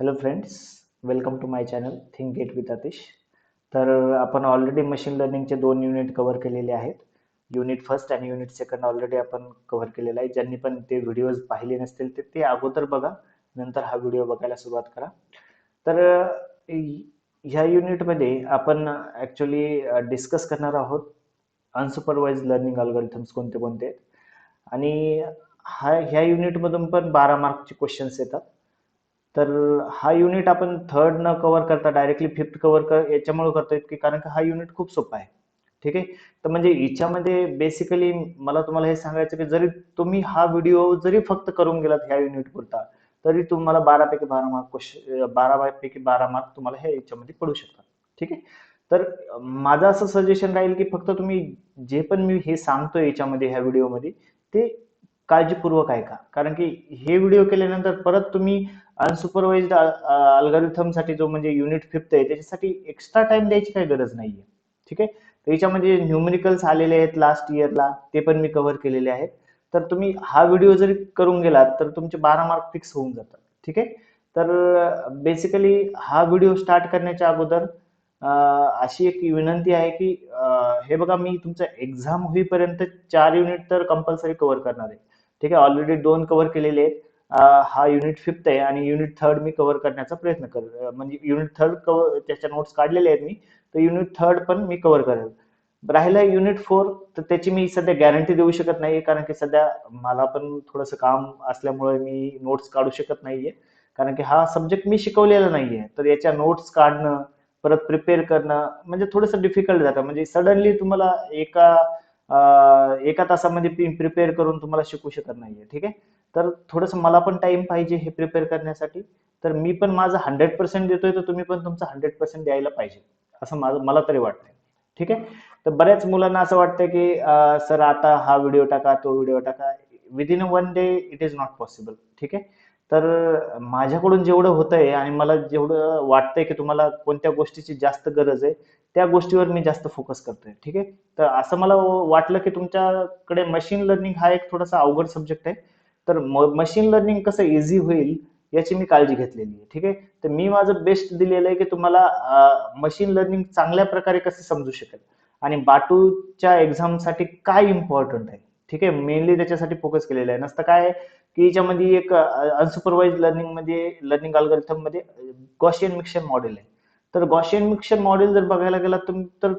Hello friends, welcome to my channel think get with Atish. तर आपण already machine लर्निंगचे 2 unit cover केलेले आहेत. युनिट फर्स्ट आणि युनिट सेकंड ऑलरेडी आपण कव्हर केलेला आहे. ज्यांनी पण ते व्हिडिओज पाहिले नसतील ते अगोदर बघा, नंतर हा व्हिडिओ बघायला सुरुवात करा. तर ह्या युनिटमध्ये आपण ॲक्च्युली डिस्कस करणार आहोत अनसुपरवाइज लर्निंग अल्गोरिथम्स कोणते कोणते आहेत. आणि ह्या युनिटमधून पण 12 मार्कचे क्वेश्चन्स येतात. तर हा युनिट आपण थर्ड न कव्हर करता डायरेक्टली फिफ्थ कव्हर याच्यामुळे करतोय की कारण का हा युनिट खूप सोपा आहे. ठीक आहे. तर म्हणजे याच्यामध्ये बेसिकली मला तुम्हाला हे सांगायचं की जरी तुम्ही हा व्हिडिओ जरी फक्त करून गेलात ह्या युनिट पुरता, तरी तुम्हाला 12 मार्क तुम्हाला ह्या याच्यामध्ये पडू शकतात. ठीक आहे. तर माझं असं सजेशन राहील की फक्त तुम्ही जे पण मी हे सांगतोय याच्यामध्ये ह्या व्हिडिओमध्ये ते काळजीपूर्वक ऐका. कारण की हे व्हिडिओ केल्यानंतर परत तुम्ही अनसुपरवाइज्ड अल्गोरिथमसाठी जो म्हणजे युनिट फिफ्थ आहे त्याच्यासाठी एक्स्ट्रा टाइम द्यायची काही गरज नाहीये. ठीक आहे. तर याच्यामध्ये न्यूमेरिकल्स आलेले आहेत लास्ट इयरला, ते पण मी कव्हर केलेले आहेत. तर तुम्ही हा व्हिडिओ जरी करून गेलात तर तुमचे 12 मार्क फिक्स होऊन जातात. ठीक आहे. तर बेसिकली हा व्हिडिओ स्टार्ट करण्याच्या अगोदर अशी एक विनंती आहे की हे बघा, मी तुमचं एक्झाम होईपर्यंत 4 युनिट तर कंपल्सरी कव्हर करणार आहे. ठीक आहे. ऑलरेडी 2 कव्हर केलेले आहेत. हा युनिट फिफ्थ आहे आणि युनिट थर्ड मी कव्हर करण्याचा प्रयत्न कर म्हणजे युनिट थर्ड कव्हर त्याच्या नोट्स काढलेले आहेत मी. तर युनिट थर्ड पण मी कव्हर करेल. राहिला युनिट 4, तर त्याची मी सध्या गॅरंटी देऊ शकत नाहीये कारण की सध्या मला पण थोडंसं काम असल्यामुळे मी नोट्स काढू शकत नाहीये. कारण की हा सब्जेक्ट मी शिकवलेला नाहीये. तर याच्या नोट्स काढणं, परत प्रिपेअर करणं म्हणजे थोडंसं डिफिकल्ट जातं. म्हणजे सडनली तुम्हाला एका तासामध्ये प्रिपेअर करून तुम्हाला शिकू शकत नाहीये. ठीक आहे. तर थोडंसं मला पण टाइम पाहिजे हे प्रिपेअर करण्यासाठी. तर मी पण माझं 100% देतोय, तर तुम्ही पण तुमचं 100% द्यायला पाहिजे, असं मला तरी वाटतंय. ठीक आहे. तर बऱ्याच मुलांना असं वाटतं की सर आता हा व्हिडिओ टाका, तो व्हिडिओ टाका. Within 1 day it is not possible. ठीक आहे. तर माझ्याकडून जेवढं होतंय आणि मला जेवढं वाटतंय की तुम्हाला कोणत्या गोष्टीची जास्त गरज आहे त्या गोष्टीवर मी जास्त फोकस करतोय. ठीक आहे. तर असं मला वाटलं की तुमच्याकडे मशीन लर्निंग हा एक थोडासा अवघड सब्जेक्ट आहे. तर मशीन लर्निंग कसं इझी होईल याची मी काळजी घेतलेली आहे. ठीक आहे. तर मी माझं बेस्ट दिलेलं आहे की तुम्हाला मशीन लर्निंग चांगल्या प्रकारे कसं समजू शकेल आणि बाटूच्या एक्झामसाठी काय इम्पॉर्टंट आहे. ठीक आहे. मेनली त्याच्यासाठी फोकस केलेला आहे. नसतं काय की याच्यामध्ये एक अनसुपरवाइज लर्निंग अल्गोरिथम मध्ये गॉशियन मिक्सचर मॉडेल आहे. तर गॉशियन मिक्सचर मॉडेल जर बघायला गेला तर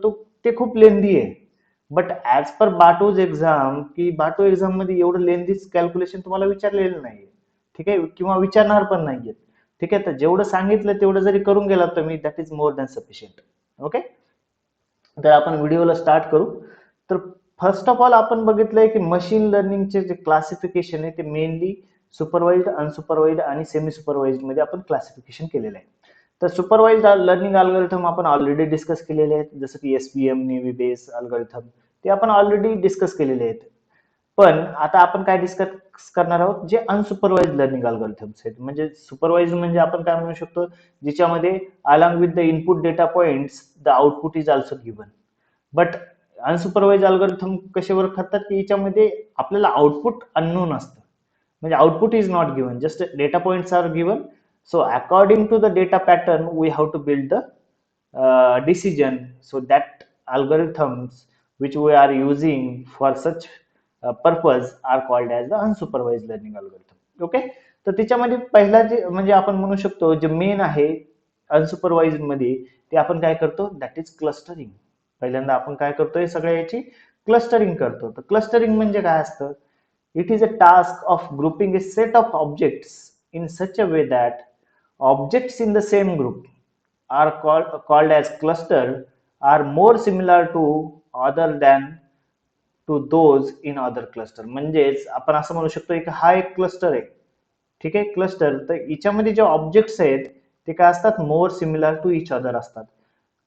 ते खूप लेंदी आहे. बट ऍज पर बाटूज एक्झाम की बाटू एक्झाम मध्ये एवढं लेंदी कॅल्क्युलेशन तुम्हाला विचारलेलं नाहीये. ठीक आहे. किंवा विचारणार पण नाहीये. ठीक आहे. तर जेवढं सांगितलं तेवढं जरी करून गेलात तुम्ही, that is more than sufficient. Okay. तर आपण व्हिडिओला स्टार्ट करू. तर फर्स्ट ऑफ ऑल आपण बघितलंय की मशीन लर्निंगचे जे क्लासिफिकेशन आहे ते मेनली सुपरवाइज्ड, अनसुपरवाइज्ड आणि सेमी सुपरवाइज्ड मध्ये आपण क्लासिफिकेशन केलेलं आहे. तर सुपरवाइज्ड लर्निंग अल्गोरिथम आपण ऑलरेडी डिस्कस केलेले आहेत, जसं की एसपीएम, नेव्ही बेस अल्गोरिथम, ते आपण ऑलरेडी डिस्कस केलेले आहेत. पण आता आपण काय डिस्कस करणार आहोत, जे अनसुपरवाइज्ड लर्निंग अल्गोरिथम्स आहेत. म्हणजे सुपरवाइज्ड म्हणजे आपण काय म्हणू शकतो, ज्याच्यामध्ये along with the input data points the output is also given. But unsupervise algorithm कसे वर्क करतात की याच्यामध्ये आपल्याला आउटपुट अननोन असतं. म्हणजे output is not given, just data points are given. So according to the data pattern we have to build the decision. So that algorithms which we are using for such purpose are called as the unsupervised learning algorithm. Okay. तर त्याच्यामध्ये पहिला जे म्हणजे आपण म्हणू शकतो जे main आहे अनसुपरवाइज मध्ये, ते आपण काय करतो, दॅट इज क्लस्टरिंग. पहिल्यांदा आपण काय करतोय, सगळ्या याची क्लस्टरिंग करतो. तर क्लस्टरिंग म्हणजे काय असतं, it is a task of grouping A set of objects in such a way that objects in the same group are called as cluster are more similar to other than to those in other cluster. म्हणजेच आपण असं म्हणू शकतो की हा एक cluster आहे. ठीक आहे. क्लस्टर, तर याच्यामध्ये जे ऑब्जेक्ट्स आहेत ते काय असतात, more similar to each other असतात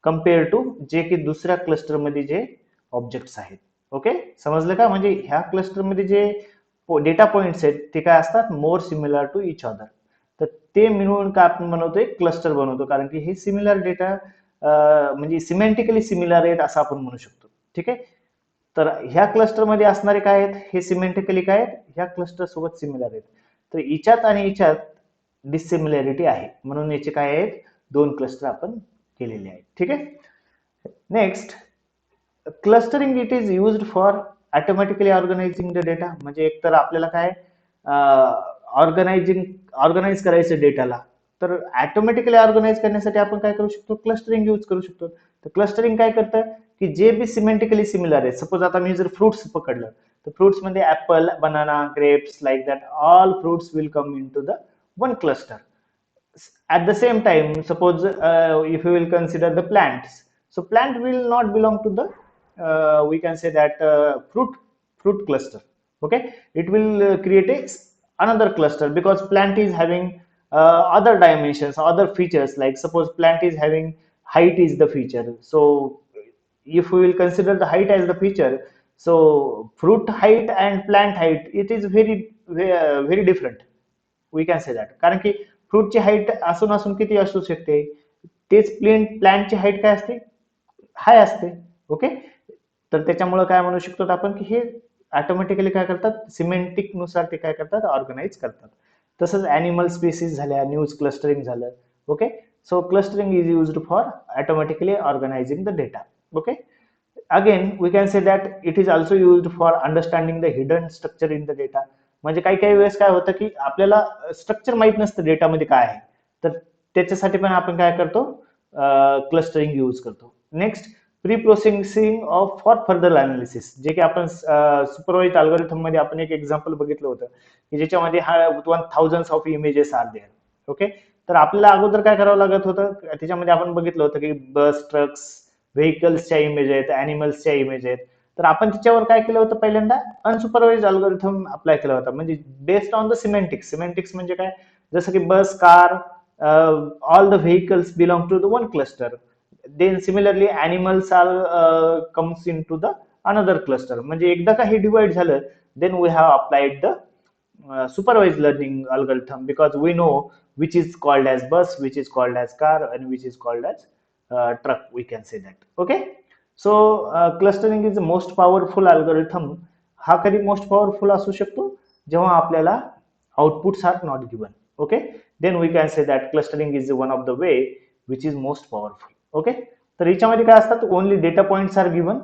कम्पेअर टू जे की दुसऱ्या क्लस्टर मध्ये जे ऑब्जेक्ट्स आहेत. ओके. समजलं का? म्हणजे ह्या क्लस्टर मध्ये जे डेटा पॉइंट्स आहेत ते काय असतात, more similar to each other. तर ते मिळून काय आपण बनवतोय, क्लस्टर बनवतो. कारण की हे सिमिलर डेटा म्हणजे सिमेंटिकली सिमिलर आहेत असं आपण म्हणू शकतो. ठीक आहे. तर ह्या क्लस्टरमध्ये असणारे काय आहेत, हे सिमेंटिकली काय आहेत, ह्या क्लस्टर सोबत सिमिलर आहेत. तर हिच्यात आणि हिच्यात डिसिमिलॅरिटी आहे, म्हणून याचे काय आहेत, 2 क्लस्टर आपण केलेले आहेत. ठीक आहे. Next, clustering it is used for automatically organising the data. म्हणजे एकतर आपल्याला काय ऑर्गनाइज करायचं डेटाला, तर ऑटोमॅटिकली ऑर्गनाइज करण्यासाठी आपण काय करू शकतो, क्लस्टरिंग यूज करू शकतो. तर क्लस्टरिंग काय करतं की जे बी सिमेंटिकली सिमिलर आहे, सपोज आता मी जर फ्रुट्स पकडलं, तर फ्रुट्स मध्ये apple, banana, grapes, like that all fruits will come in to the one cluster. At the same time, suppose if you will consider the plants, so plant will not belong to the we can say that fruit cluster. Okay, it will create another cluster, because plant is having other dimensions, other features. Like suppose plant is having height is the feature, so if we will consider the height as the feature, so fruit height and plant height, it is very different. We can say that. कारण की फ्रूटची height असून असून किती असू शकते, तेच प्लांटची height काय असते, हाय असते. ओके, तर त्याच्यामुळे काय म्हणू शकतो आपण की हे ऑटोमॅटिकली काय करतात, सिमेंटिक नुसार ते काय करतात, ऑर्गनाइज करतात. तसंच ॲनिमल स्पीसीज झाल्या, न्यूज क्लस्टरिंग झालं. Okay, so clustering is used for automatically organising the data. Okay, again we can say that it is also used for understanding the hidden structure in the data. म्हणजे काही काही वेळेस काय होतं की आपल्याला स्ट्रक्चर माहित नसतं डेटामध्ये काय आहे, तर त्याच्यासाठी पण आपण काय करतो, क्लस्टरिंग यूज करतो. Next, pre processing of for further analysis, जे की आपण सुपरवाइज्ड अल्गोरिथम मध्ये आपण एक एक्झाम्पल बघितलं होतं की ज्याच्यामध्ये 1000 of images are there. Okay, तर आपल्याला अगोदर काय करावं लागत होतं, त्याच्यामध्ये आपण बघितलं होतं की बस, ट्रक्स, व्हेकल्सच्या इमेज आहेत, अॅनिमल्सच्या इमेज आहेत. तर आपण त्याच्यावर काय केलं होतं, पहिल्यांदा अनसुपरवाइज अल्गोरिथम अप्लाय केला होता, म्हणजे based on the semantics. Semantics म्हणजे काय, जसं की bus, car, all the vehicles belong to the one cluster. Then similarly animals are comes in to the another cluster. म्हणजे एकदा का हे डिवाइड झालं, then we have applied the supervised learning algorithm, because we know which is called as bus, which is called as car, and which is called as truck, we can say that. Okay, so clustering is the most powerful algorithm. हा कधी most powerful असू शकतो, जेव्हा आपल्याला outputs are not given. Okay, then we can say that clustering is one of the way which is most powerful. Okay, तर याच्यामध्ये काय असतात, only data points are given,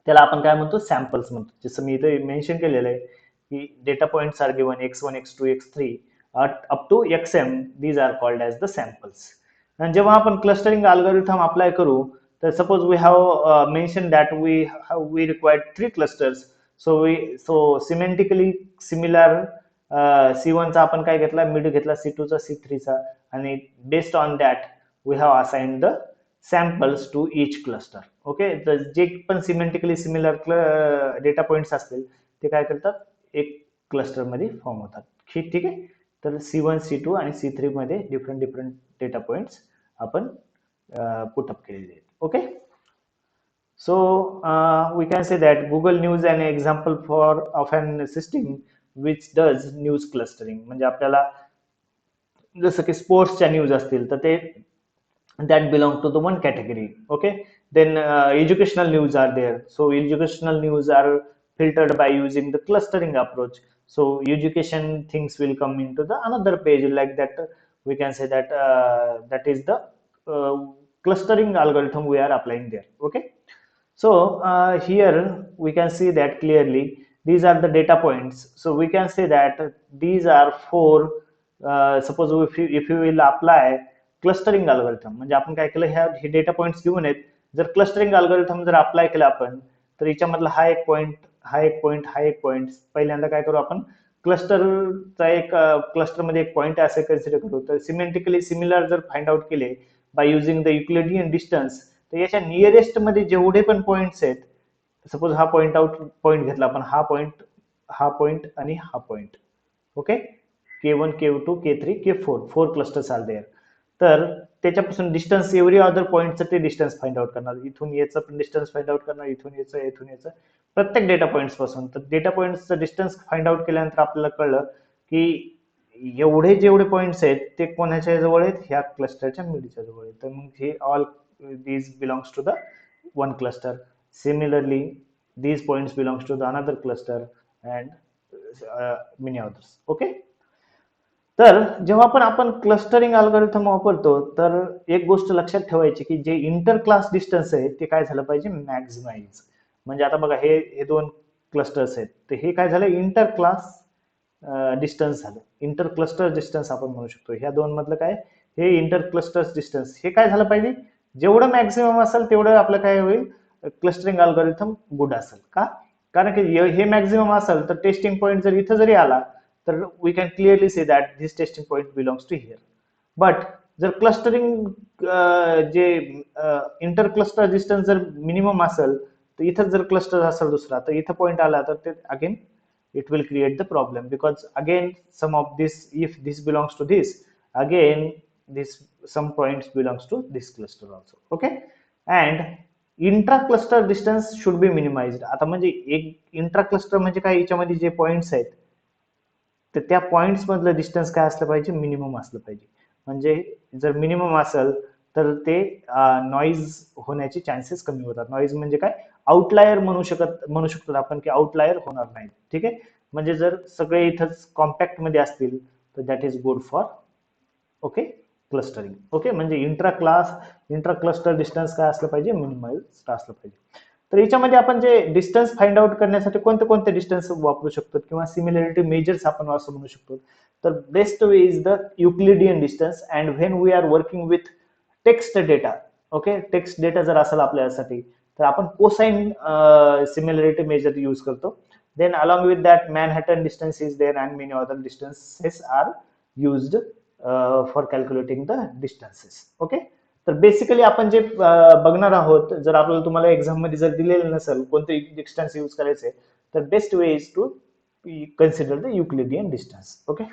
त्याला आपण काय म्हणतो, सॅम्पल्स म्हणतो. जसं मी इथे मेन्शन केलेलं आहे की data points are given x1, x2, x3 up to xm, these are called as the samples. आणि जेव्हा आपण क्लस्टरिंग अल्गोरिथम अप्लाय करू, तर suppose we have mention that we required 3 clusters. So semantically similar C1 चा आपण काय घेतला, mid घेतला, C2 चा, C3 चा, आणि based on that we have assign the samples to each cluster. Okay, तर जे पण सिमेंटिकली सिमिलर डेटा पॉइंट्स असतील ते काय करतात, एक क्लस्टर मध्ये फॉर्म होतात. ठीक आहे, तर C1, C2 आणि C3 मध्ये डिफरंट डेटा पॉइंट्स आपण पुटअप केलेले आहेत. Okay, so we can say that Google news an example for of an system which does news clustering. म्हणजे आपल्याला जसं की स्पोर्ट्सच्या न्यूज असतील तर ते that belong to the one category. Okay, then educational news are there, so educational news are filtered by using the clustering approach. So education things will come into the another page, like that we can say that that is the uh, clustering algorithm we are applying there. Okay, so here we can see that clearly these are the data points. So we can say that these are 4 suppose if you will apply clustering algorithm, म्हणजे आपण काय केलं, ह्या हे data points घेऊन आहेत, जर clustering algorithm जर अप्लाय केला आपण, तर याच्यामधला हा एक पॉइंट, हा एक पॉइंट, हा एक पॉइंट, पहिल्यांदा काय करू आपण, क्लस्टरचा एक क्लस्टरमध्ये एक पॉइंट असे कन्सिडर करू. तर सिमेंटिकली सिमिलर जर फाइंड आउट केले by using the Euclidean distance, तर याच्या नियरेस्ट मध्ये जेवढे पण पॉइंट्स आहेत, सपोज हा पॉइंट आउट पॉइंट घेतला आपण, हा पॉइंट, हा पॉइंट आणि हा point. Okay, K1, K2, K3, K4, 4 clusters are there. तर त्याच्यापासून डिस्टन्स एव्हरी अदर पॉइंटचं ते डिस्टन्स फाइंड आउट करणार, इथून याचं पण डिस्टन्स फाइंड आउट करणार, इथून याचं प्रत्येक डेटा पॉइंट्स पासून. तर डेटा पॉइंटचं डिस्टन्स फाइंड आउट केल्यानंतर आपल्याला कळलं की एवढे जेवढे पॉइंट्स आहेत ते कोणाच्या जवळ आहेत, ह्या क्लस्टरच्या मिडच्या जवळ आहेत. तर मग हे all these belongs to the one cluster. Similarly these points belongs to the another cluster and many others. Okay, तर जेव्हा पण आपण क्लस्टरिंग अल्गोरिथम वापरतो तर एक गोष्ट लक्षात ठेवायची की जे इंटर क्लास डिस्टन्स आहे ते काय झालं पाहिजे मॅक्झिमाइज. म्हणजे आता बघा हे हे दोन क्लस्टर्स आहेत तर हे काय झालं इंटर क्लास डिस्टन्स झालं. इंटर क्लस्टर डिस्टन्स आपण म्हणू शकतो. ह्या दोन मधलं काय हे इंटर क्लस्टर डिस्टन्स हे काय झालं पाहिजे जेवढं मॅक्झिमम असेल तेवढं आपलं काय होईल क्लस्टरिंग अल्गोरिथम गुड असेल का कारण की हे मॅक्झिमम असेल तर टेस्टिंग पॉईंट जर इथं जरी आला तर we can clearly say that this testing point belongs to here. But जर क्लस्टरिंग जे इंटर क्लस्टर डिस्टन्स जर मिनिमम असेल तर इथं जर क्लस्टर असेल दुसरा तर इथं पॉईंट आला तर ते again it will create the problem because again some of this if this belongs to this again this some points belongs to this cluster also. Okay, and intra cluster distance should be minimised. आता म्हणजे एक intra cluster म्हणजे काय याच्यामध्ये जे points आहेत तर त्या पॉइंट्स मधलं डिस्टन्स काय असलं पाहिजे मिनिमम असलं पाहिजे. म्हणजे जर मिनिमम असेल तर ते नॉइज होण्याचे चान्सेस कमी होतात. नॉइज म्हणजे काय आउटलायर म्हणू शकतो आपण की आउटलायर होणार नाही. ठीक आहे, म्हणजे जर सगळे इथंच कॉम्पॅक्ट मध्ये असतील तर that is good for okay clustering. Okay, म्हणजे इंट्रा क्लस्टर डिस्टन्स काय असलं पाहिजे मिनिमाइज असलं पाहिजे. तर याच्यामध्ये आपण जे डिस्टन्स फाइंड आउट करण्यासाठी कोणते कोणते डिस्टन्स वापरू शकतो किंवा सिमिलॅरिटी मेजर्स आपण असं म्हणू शकतो. तर best way is the Euclidean distance and when we are working with text data. Okay, text data जर असेल आपल्यासाठी तर आपण कोसाइन सिमिलॅरिटी मेजर यूज करतो. Then along with that Manhattan distance is there and many other distances are used for calculating the distances. Okay, तर basically आपण जे बघणार आहोत जर आपल्याला तुम्हाला एक्झाम मध्ये जर दिलेलं नसेल कोणते डिस्टन्स यूज करायचे तर best way is to consider the Euclidean distance. Okay,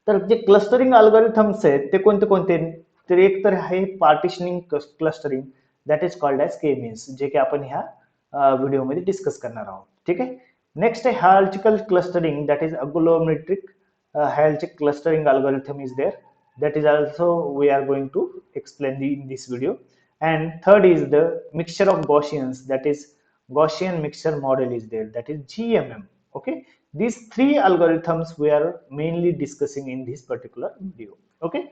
तर जे क्लस्टरिंग अल्गोरिथम्स आहेत ते कोणते कोणते तर एक तर आहे partitioning clustering that is called as K means जे की आपण ह्या व्हिडिओमध्ये डिस्कस करणार आहोत. ठीक आहे, नेक्स्ट आहे hierarchical clustering that is agglomerative hierarchical clustering algorithm is there that is also we are going to explain in this video. And third is the mixture of Gaussians that is Gaussian Mixture Model is there that is GMM. Okay, these three algorithms we are mainly discussing in this particular video. Okay,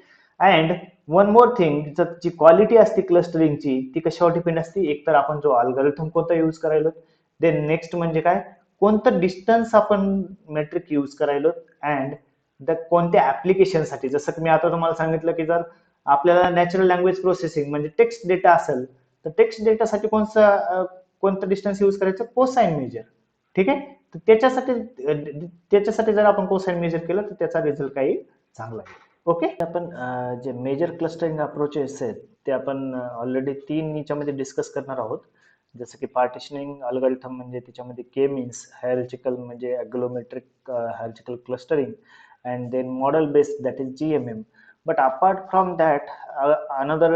and one more thing जी quality असते क्लस्टरिंगची ती कशावर depend असते एक तर आपण जो अल्गोरिथम कोणता यूज करायलो देन नेक्स्ट म्हणजे काय कोणतं डिस्टन्स आपण मेट्रिक यूज करायलो अँड कोणत्या ऍप्लिकेशनसाठी. जसं की मी आता तुम्हाला सांगितलं की जर आपल्याला नॅचरल लँग्वेज प्रोसेसिंग म्हणजे टेक्स्ट डेटा असेल तर टेक्स्ट डेटासाठी कोणतं डिस्टन्स यूज करायचं कोसाइन मेजर. ठीक आहे, तर त्याच्यासाठी जर आपण कोसाइन मेजर केलं तर त्याचा रिझल्ट काही चांगला आहे. ओके, आपण जे मेजर क्लस्टरिंग अप्रोचेस आहेत ते आपण ऑलरेडी 3 याच्यामध्ये डिस्कस करणार आहोत. जसं की पार्टिशनिंग अल्गोरिथम म्हणजे त्याच्यामध्ये के मीन्स हायरार्चिकल म्हणजे अग्लोमेट्रिक हायरार्चिकल clustering and then model based that is GMM. But apart from that another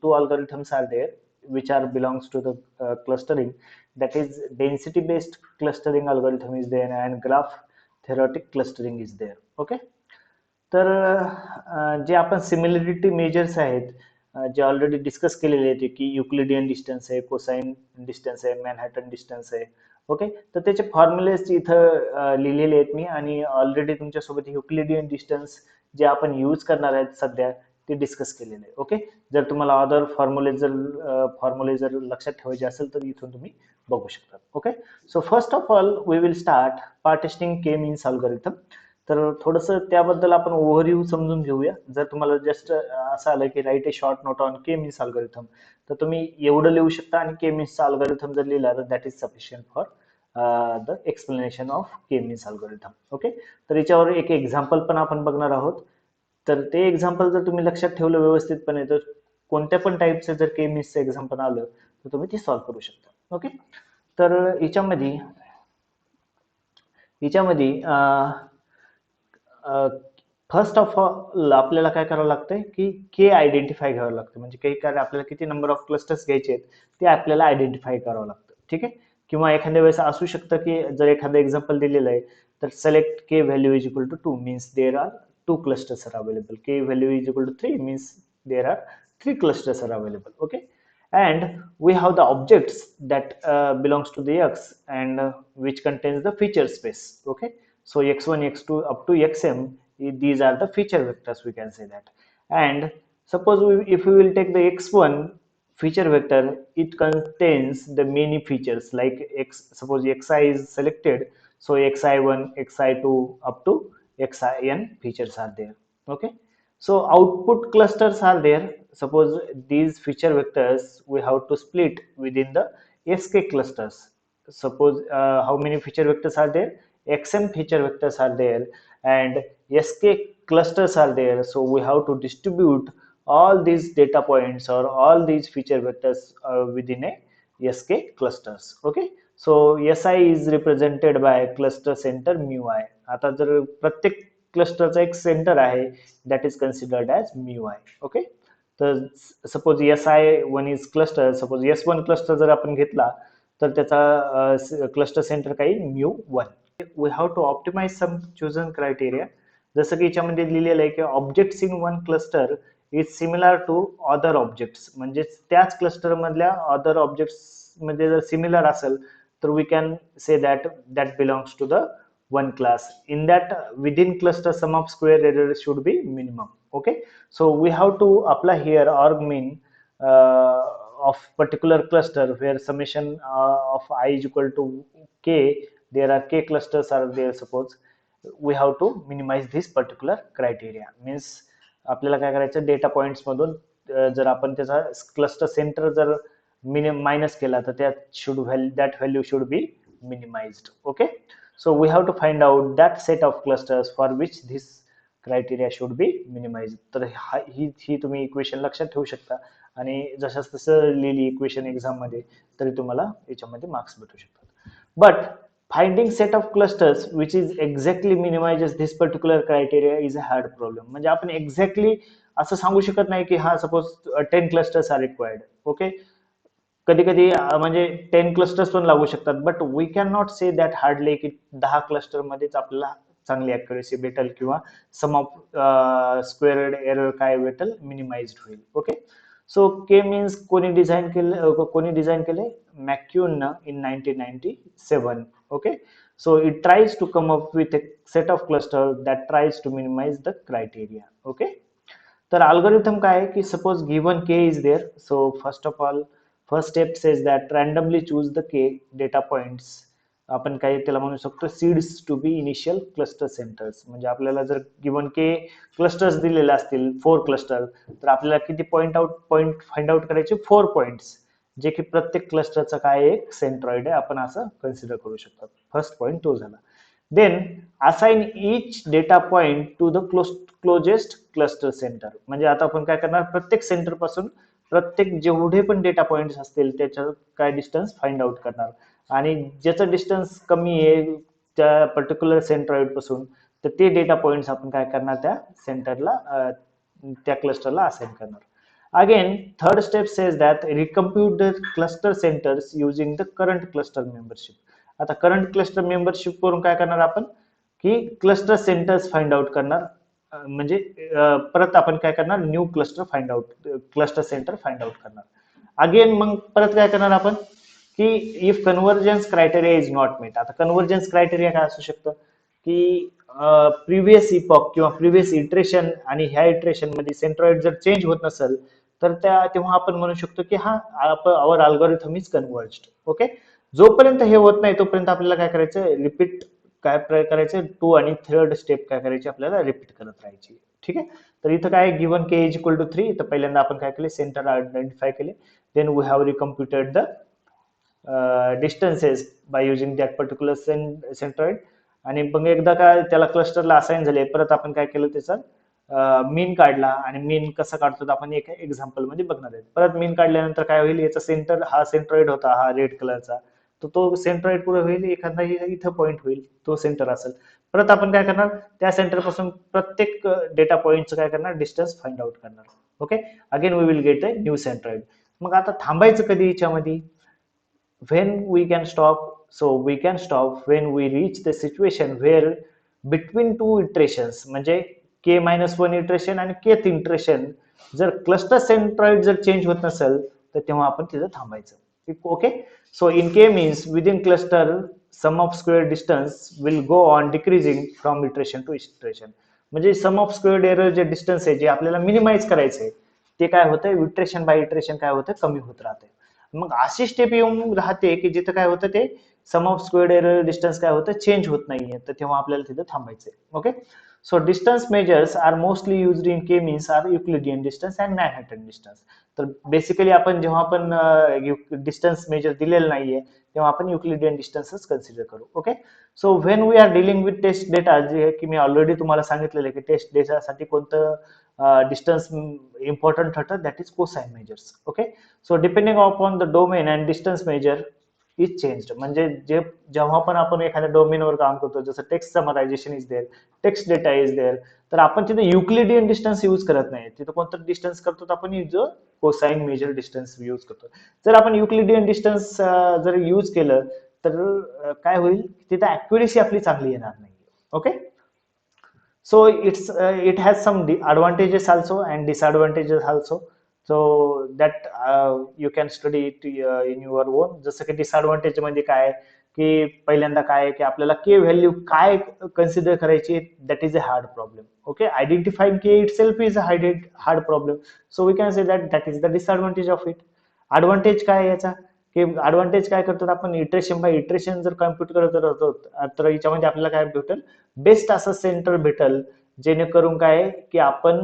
two algorithms are there which are belongs to the clustering that is density based clustering algorithm is there and graph theoretic clustering is there. Okay, तर जे आपण similarity measures आहेत जे already discuss केलेले आहेत की Euclidean distance आहे cosine distance आहे मॅनहॅटन डिस्टन्स आहे. ओके, तर त्याचे फॉर्म्युलेज इथं लिहिलेले आहेत मी आणि ऑलरेडी तुमच्यासोबत युक्लिडियन डिस्टन्स जे आपण यूज करणार आहेत सध्या ते डिस्कस केलेले आहे. ओके, जर तुम्हाला अदर फॉर्म्युले जर लक्षात ठेवायचे असेल तर इथून तुम्ही बघू शकता. Okay, so first of all we will start partitioning K means algorithm. तर थोडंसं त्याबद्दल आपण ओव्हरव्ह्यू समजून घेऊया. जर तुम्हाला जस्ट असं आलं की write a short note on K means algorithm तर तुम्ही एवढं लिहू शकता आणि के मीन्सचा अल्गोरिथम जर लिहिला तर that is sufficient for the explanation of K means algorithm. Okay, तर याच्यावर एक एक्झाम्पल पण आपण बघणार आहोत. तर ते एक्झाम्पल जर तुम्ही लक्षात ठेवलं व्यवस्थितपणे तर कोणत्या पण टाईपचं जर के मीन्सचं एक्झाम्पल आलं तर तुम्ही ते सॉल्व्ह करू शकता. ओके, तर याच्यामध्ये फर्स्ट ऑफ ऑल आपल्याला काय करावं लागतंय की के आयडेंटिफाय करावं लागतं. म्हणजे काही कार्य आपल्याला किती नंबर ऑफ क्लस्टर्स घ्यायचे आहेत ते आपल्याला आयडेंटिफाय करावं लागतं. ठीक आहे, किंवा एखाद्या वेळेस असू शकतं की जर एखादं एक्झाम्पल दिलेलं आहे तर select K value is equal to 2 means there are 2 clusters are available. K value is equal to 3 means there are 3 clusters are available. Okay, and we have the objects that belongs to the X and which contains the feature space. Okay, So x1, x2 up to xm, these are the feature vectors, we can say that. And suppose if we will take the x1 feature vector, it contains the many features like suppose xi is selected, so xi1, xi2 up to xin features are there. Okay, so output clusters are there. Suppose these feature vectors we have to split within the sk clusters. Suppose how many feature vectors are there? Xm feature vectors are there and sk clusters are there. So we have to distribute all these data points or all these feature vectors within a sk clusters. Okay, so si is represented by cluster center mu I. आता जर प्रत्येक क्लस्टरचा एक centre आहे, that is considered as mu I. Okay, तर suppose si1 is cluster, suppose s1 cluster जर आपण घेतला तर त्याचा क्लस्टर सेंटर काही mu1. We have to optimise some chosen criteria. जसं की याच्यामध्ये लिहिलेलं आहे की objects in one cluster is similar to other objects, म्हणजे त्याच क्लस्टर मधल्या अदर ऑब्जेक्ट्स मध्ये जर सिमिलर असेल तर we can say that that belongs to the one class. In that within cluster sum of square errors should be minimum. Okay, so we have to apply here arg mean of particular cluster where summation of I is equal to k. There are k clusters are there. Suppose we have to minimize this particular criteria. Means आपल्याला काय करायचं, data points मधून जर आपण त्याचा cluster centre जर minus केला तर that value should be minimized. Okay, so we have to find out that set of clusters for which this criteria should be minimized. तर ही तुम्ही इक्वेशन लक्षात ठेवू शकता आणि जशास तसं लिहिली इक्वेशन एक्झाम मध्ये तरी तुम्हाला याच्यामध्ये मार्क्स भेटू शकतात. But finding set of clusters which is exactly minimizes this particular criteria is a hard problem. म्हणजे आपण एक्झॅक्टली असं सांगू शकत नाही की हा suppose 10 clusters are required. Okay, कधी कधी म्हणजे 10 क्लस्टर्स पण लागू शकतात, but we can not say that hardly की 10 क्लस्टर मध्येच आपल्याला चांगली अॅक्युरेसी भेटेल किंवा सम ऑफ स्क्वेअर्ड एरर काय भेटेल, मिनिमाइज्ड होईल. ओके, सो के मीन्स कोणी डिझाईन केले MacQueen in 1997. Okay, so it tries to come up with a set of cluster that tries to minimize the criteria. Okay, तर algorithm काय आहे की suppose given k is there, so first step says that randomly choose the k data points. आपण काय त्याला म्हणू शकतो seeds to be initial cluster centres. म्हणजे आपल्याला जर गिवन के क्लस्टर्स दिलेले असतील 4 क्लस्टर तर आपल्याला किती पॉइंट फाइंड आउट करायचे 4 पॉइंट्स, जे की प्रत्येक क्लस्टरचा काय एक सेंट्रॉइड आहे आपण असं कन्सिडर करू शकतो. फर्स्ट पॉइंट तो झाला. Then assign each data point to the closest cluster centre. म्हणजे आता आपण काय करणार, प्रत्येक सेंटर पासून प्रत्येक जेवढे पण डेटा पॉइंट्स असतील त्याच्या काय डिस्टन्स फाइंड आउट करणार आणि ज्याचं डिस्टन्स कमी आहे त्या पर्टिक्युलर सेंट्रॉइड पासून तर ते डेटा पॉइंट्स आपण काय करणार त्या सेंटरला त्या क्लस्टरला असाइन करणार. Again third step says that recompute the cluster centres using the current cluster membership. आता करंट क्लस्टर मेंबरशिप करून काय करणार आपण की क्लस्टर सेंटर्स फाइंड आउट करणार. म्हणजे परत आपण काय करणार new cluster center find out करणार. अगेन मग परत काय करणार आपण की if convergence criteria is not met. आता कन्व्हर्जन्स क्रायटेरिया काय असू शकतं की प्रिव्हियस इपॉक किंवा प्रिव्हियस इटरेशन आणि ह्या इटरेशन मध्ये सेंट्रॉइड जर चेंज होत नसेल तर तेव्हा आपण म्हणू शकतो की हा आवर अल्गोरिथम इज कन्व्हर्ज्ड. ओके, जोपर्यंत हे होत नाही तोपर्यंत आपल्याला काय करायचं, रिपीट काय करायचं 2 आणि 3rd स्टेप काय करायची आपल्याला रिपीट करत राहायची. ठीक आहे, तर इथं काय given K is equal to 3 तर पहिल्यांदा आपण काय केले सेंटर आयडेंटिफाय केले. Then we have recomputed the distances by using that particular centroid आणि मग एकदा काय त्याला क्लस्टरला असाइन झाले परत आपण काय केलं त्याचा मीन काढला आणि मीन कसा काढतो आपण एक एक्झाम्पल मध्ये बघणार आहे. परत मीन काढल्यानंतर काय होईल, याचा सेंटर हा सेंट्रॉइड होता हा रेड कलरचा, तो सेंट्रॉइड पुढे होईल, एखादा इथं पॉइंट होईल तो सेंटर असेल. परत आपण काय करणार त्या सेंटर पासून प्रत्येक डेटा पॉइंटचं काय करणार डिस्टन्स फाइंड आउट करणार. Okay, again we will get a new centroid. मग आता थांबायचं कधी याच्यामध्ये, when we can stop, so we can stop when we reach the situation where between two iterations म्हणजे k-1 इटरेशन आणि kth इटरेशन जर cluster centroid जर change होत नसेल तर तेव्हा आपण तिथं थांबायचं. Okay, so in k means within cluster sum of square distance will go on decreasing from iteration to iteration. म्हणजे सम ऑफ स्क्वेअर एरर जे डिस्टन्स आहे जे आपल्याला मिनिमाइज करायचं आहे ते काय होतं, इटरेशन बाय इटरेशन काय होतं, कमी होत राहते. मग अशी स्टेप येऊन राहते की जिथं काय होतं ते sum of square error distance काय होतं, चेंज होत नाहीये, तर तेव्हा आपल्याला तिथं थांबायचंय. Okay, so distance measures are mostly used in K means are Euclidean distance and Manhattan distance. तर बेसिकली आपण जेव्हा आपण डिस्टन्स मेजर दिलेलं नाहीये तेव्हा आपण युक्लिडियन डिस्टन्सच कन्सिडर करू. Okay, so when we are dealing with test data, जे की मी ऑलरेडी तुम्हाला सांगितलेलं आहे की टेस्ट डेटासाठी कोणतं डिस्टन्स इम्पॉर्टंट ठरतं, that is cosine measures. Okay, so depending upon the domain and distance measure is changed. म्हणजे जे जेव्हा पण आपण एखाद्या डोमेनवर काम करतो, जसं text summarization is there, text data is there, तर आपण तिथे युक्लिडियन डिस्टन्स यूज करत नाही. तिथं कोणतं डिस्टन्स करतो, आपण जो कोसाइन मेजर डिस्टन्स यूज करतो. जर आपण युक्लिडियन डिस्टन्स जर यूज केलं तर काय होईल, तिथे अॅक्युरेसी आपली चांगली येणार नाही. Okay, so it has some advantages also and disadvantages also, so that you can study it in your own. जसं की डिसएडव्हान्टेज म्हणजे काय, की पहिल्यांदा काय आहे की आपल्याला के व्हॅल्यू काय कन्सिडर करायची, that is a hard problem. Okay, identifying K itself is a hard problem, so we can say that is the disadvantage of it. Advantage काय याचा, की ऍडव्हान्टेज काय करतात, आपण इटरेशन बाय इटरेशन जर compute करत राहतो तर याच्यामध्ये आपल्याला काय भेटेल, बेस्ट असं सेंटर भेटल, जेणेकरून काय की आपण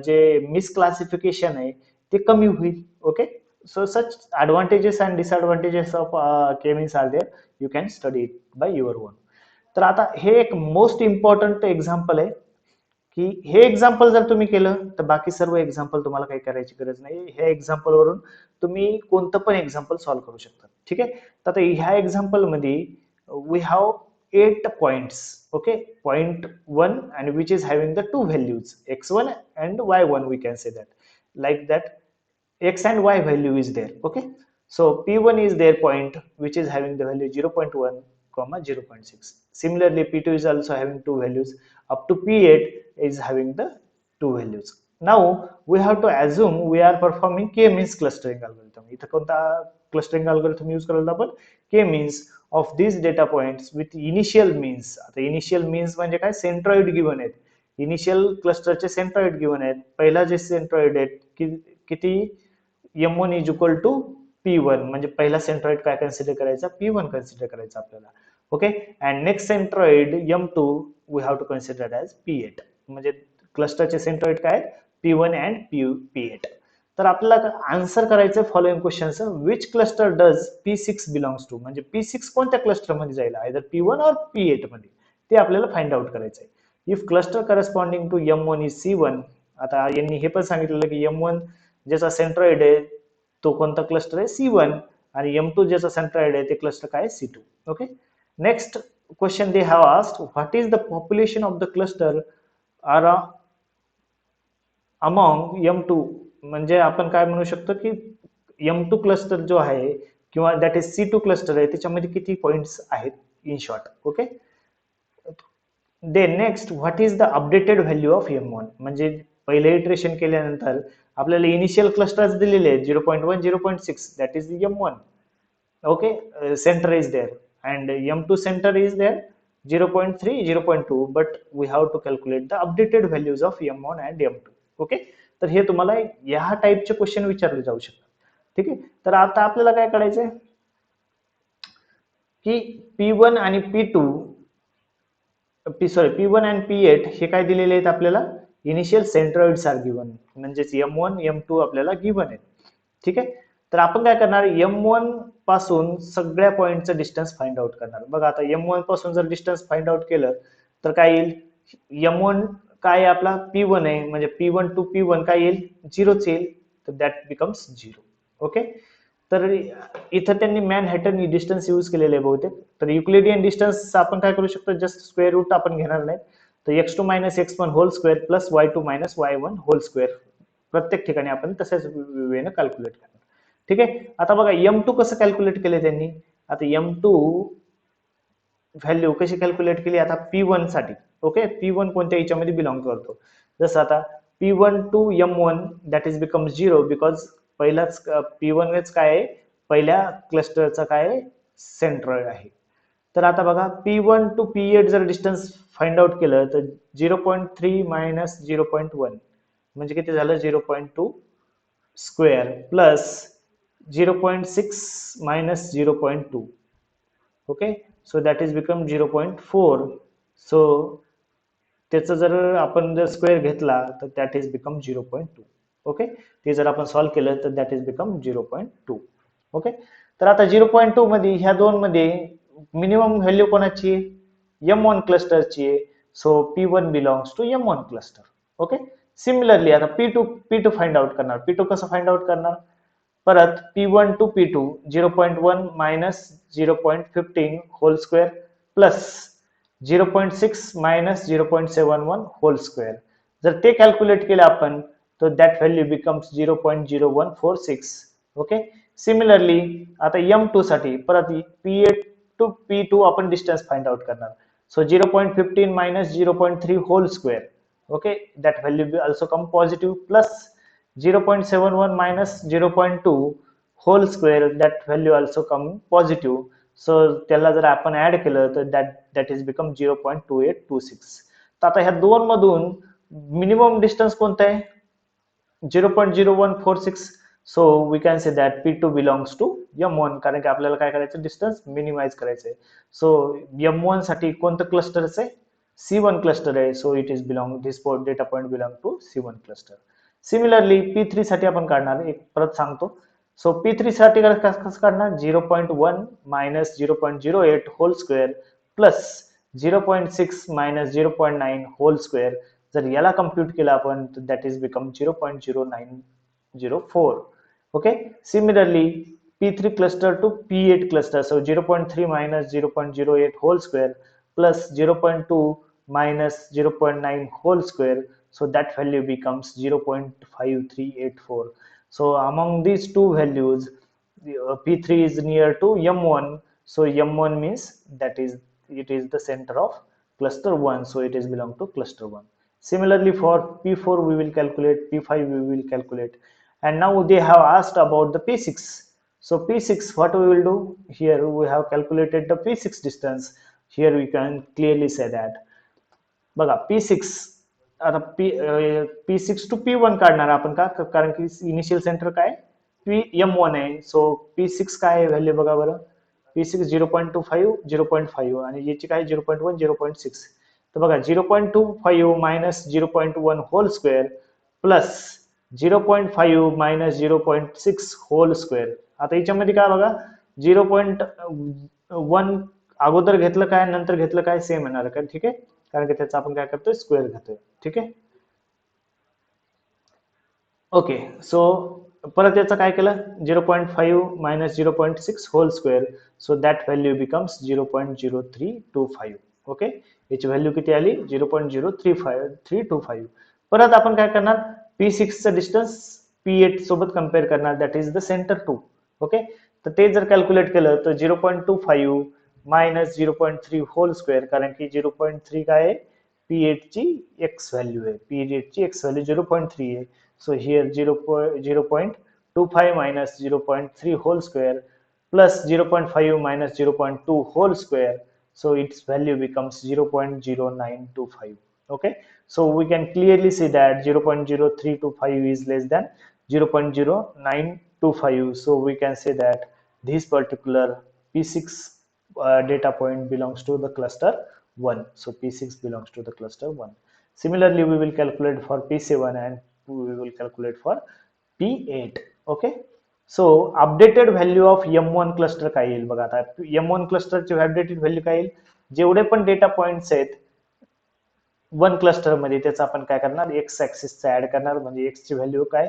जे मिसक्लासिफिकेशन आहे ते कमी होईल. Okay, so such advantages and disadvantages of K means are there, you can study it by your own. तर आता हे एक मोस्ट इम्पॉर्टंट एक्झाम्पल आहे, की हे एक्झाम्पल जर तुम्ही केलं तर बाकी सर्व एक्झाम्पल तुम्हाला काही करायची गरज नाही. हे एक्झाम्पल वरून तुम्ही कोणतं पण एक्झाम्पल सॉल्व्ह करू शकता. ठीक आहे, तर आता ह्या एक्झाम्पल मध्ये we have 8 points. Okay, point 1 and which is having the two values x1 and y1, we can say that like that x and y value is there. Okay, so p1 is their point which is having the value 0.1 comma 0.6. Similarly p2 is also having two values up to p8 is having the two values. Now we have to assume we are performing k means clustering algorithm. इथं कोणता clustering algorithm use करायला आपण, k means of these data points with initial means. आता initial means म्हणजे काय, centroid given आहेत, initial क्लस्टरचे centroid given आहेत. पहिला जे सेंट्रॉइड आहेत किती, m1 is equal to p1, म्हणजे पहिला सेंट्रॉइड काय कन्सिडर करायचा, p1 कन्सिडर करायचा आपल्याला. Okay, and next centroid m2 we have to consider as p8. म्हणजे क्लस्टरचे सेंट्रॉइड काय, p1 अँड p8. तर आपल्याला आन्सर करायचं फॉलोइंग क्वेश्चनचं, which cluster does p6 belongs to, म्हणजे p6 कोणत्या क्लस्टरमध्ये जाईल, आयदर p1 और p8 मध्ये, ते आपल्याला फाइंड आउट करायचं आहे. If cluster corresponding to m1 is c1, आता यांनी हे पण सांगितलेलं की m1 ज्याचा सेंट्रॉइड आहे तो कोणता क्लस्टर आहे, c1, आणि m2 ज्याचा सेंट्रॉइड आहे ते क्लस्टर काय, c2. Okay, next question they have asked, what is the population of the cluster are among m2. म्हणजे आपण काय म्हणू शकतो की m2 क्लस्टर जो आहे किंवा दॅट इज c2 क्लस्टर आहे त्याच्यामध्ये किती पॉइंट्स आहेत in short. Okay, they next what is the updated value of m1. म्हणजे पहिले इटरेशन केल्यानंतर आपल्याला इनिशियल क्लस्टर्स दिलेले आहेत 0.1 0.6, that is m1. Okay, center is there and m2 center is there 0.3 0.2, but we have to calculate the updated values of m1 and m2. Okay, तर हे तुम्हाला या टाइपचे क्वेश्चन विचारले जाऊ शकतात. ठीक आहे, तर आता आपल्याला काय करायचंय की p1 आणि p1 आणि p8 हे काय दिलेले आहेत आपल्याला, इनिशियल सेंट्रॉइड्स आर गिवन, म्हणजेच m1 m2 आपल्याला गिवन आहेत. ठीक आहे, तर आपण काय करणार, m1 पासून सगळ्या पॉइंटचं डिस्टन्स फाइंड आउट करणार. बघा आता m1 पासून जर डिस्टन्स फाइंड आउट केलं तर काय येईल, m1 काय आपला p1 आहे, म्हणजे p1 टू p1 काय येईल, 0च येईल, तर दॅट बिकम्स 0. ओके, तर इथं त्यांनी मॅनहॅटन डिस्टन्स यूज केलेले आहे बहुतेक. तर युक्लिडियन डिस्टन्स आपण काय करू शकतो, जस्ट स्क्वेअर रूट आपण घेणार नाही, तर x2 minus x1 whole square plus y2 minus y1 whole square प्रत्येक ठिकाणी आपण तशाच वेने कॅल्क्युलेट करणार. ठीक आहे, आता बघा m2 कसं कॅल्क्युलेट केले त्यांनी, आता m2 व्हॅल्यू कशी कॅल्क्युलेट केली, आता p1 साठी. ओके, p1 कोणत्या याच्यामध्ये बिलॉंग करतो, जसं आता p1 to m1 that is become 0 because पहिलाच p1 काय आहे, पहिल्या क्लस्टरचा काय सेंट्रॉइड आहे. तर आता बघा P1 टू P8 जर डिस्टन्स फाइंड आउट केलं तर 0.3 मायनस 0.1 म्हणजे किती झालं 0.2 square plus 0.6 minus 0.2. Okay, so that is become 0.4. So त्याचं जर आपण जर स्क्वेअर घेतला तर दॅट इज बिकम 0.2. ओके, ते जर आपण सॉल्व्ह केलं तर दॅट इज बिकम 0.2. ओके, तर आता 0.2 मध्ये ह्या दोन मध्ये मिनिमम व्हॅल्यू कोणाची आहे M1 क्लस्टरची आहे. So P1 belongs to M1 cluster. Okay, similarly आता P2 फाइंड आउट करणार. P2 कसं फाइंड आउट करणार परत P1 to P2 0.1 minus 0.15 whole square plus 0.6 minus 0.71 whole square. जर ते कॅल्क्युलेट केलं आपण तर that value becomes 0.0146. Okay, similarly आता M2 साठी परत P8 टू P2 आपण डिस्टन्स फाइंड आउट करणार. So 0.15 minus 0.3 whole square. Okay, that value will also come positive plus 0.71 minus 0.2 whole square, that value also come positive. So त्याला जर आपण add केलं तर that is become 0.2826. तर आता ह्या दोन मधून मिनिमम डिस्टन्स कोणता आहे 0.0146. So we can say that P2 belongs to M1 कारण की आपल्याला काय करायचं डिस्टन्स मिनिमाइज करायचं आहे. सो M1 साठी कोणतं क्लस्टरच आहे C1 क्लस्टर आहे. So it is belong this data point belong to C1 cluster. Similarly P3 साठी आपण काढणार एक परत सांगतो. सो P3 साठी कसं काढणार 0.1 minus 0.08 whole square plus 0.6 minus 0.9 whole square. जर याला कम्प्युट केलं आपण तर that is become 0.0904. Okay, similarly P3 cluster to P8 cluster. So 0.3 minus 0.08 whole square plus 0.2 minus 0.9 whole square. So that value becomes 0.5384. So among these two values, P3 is near to M1. So M1 means that is it is the center of cluster 1. So it is belong to cluster 1. Similarly for P4 we will calculate, P5 we will calculate, and now they have asked about the P6. So P6 what we will do here, we have calculated the P6 distance. Here we can clearly say that बघा P6 आता P6 to P1 काढणार आपण का कारण की initial centre काय M1 आहे. So P6 काय आहे व्हॅल्यू बघा बरं P6 0.25 0.5 आणि याची काय 0.1 0.6. तर बघा 0.25 minus 0.1 whole square plus 0.5 minus 0.6 whole square. आता याच्यामध्ये काय बघा 0.1 अगोदर घेतलं काय नंतर घेतलं काय सेम येणार का ठीक आहे कारण की त्याचा आपण काय करतोय स्क्वेअर घेतोय. ठीक आहे, ओके. सो परत याचं काय केलं 0.5 minus 0.6 whole square. So that value becomes 0.0325. Okay, याची व्हॅल्यू किती आली 0.0325. परत आपण काय करणार P6 चं डिस्टन्स P8 सोबत कम्पेअर करणार that is the centre 2. Okay, तर ते जर कॅल्क्युलेट केलं तर 0.25 मायनस 0.3 होल स्क्वेअर कारण की 0.3 काय आहे P8 ची एक्स व्हॅल्यू आहे. P8 ची एक्स व्हॅल्यू 0.3 आहे. So here 0.25 minus 0.3 whole square plus 0.5 minus 0.2 whole square. So its value becomes 0.0925. Okay, so we can clearly see that 0.0325 is less than 0.0925. So we can say that this particular P6 data point belongs to the cluster 1. So P6 belongs to the cluster 1. Similarly, we will calculate for P7 and we will calculate for P8. Okay, so updated value of M1 cluster काय येईल बघा आता M1 cluster ची updated value काय येईल जेवढे पण data points आहेत वन क्लस्टर मध्ये त्याचा आपण काय करणार एक्स ऍक्सिस चा ऍड करणार म्हणजे एक्स ची व्हॅल्यू काय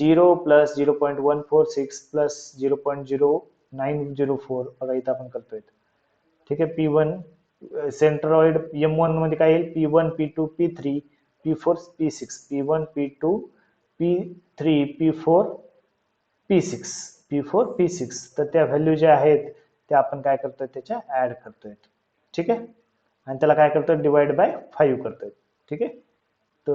0 प्लस 0.146 प्लस 0.0904 बघा इथं आपण करतोय. ठीक आहे, P1 सेंट्रॉइड M1 मध्ये काय येईल P1 P2 P3 P4 P6 P1 P2 P3 P4 P6 P4 P6. तर त्या व्हॅल्यू ज्या आहेत त्या आपण काय करतोय त्याच्या ऍड करतोय. ठीक आहे, आणि त्याला काय करतोय डिवाइड बाय 5 करतोय. ठीक आहे, तर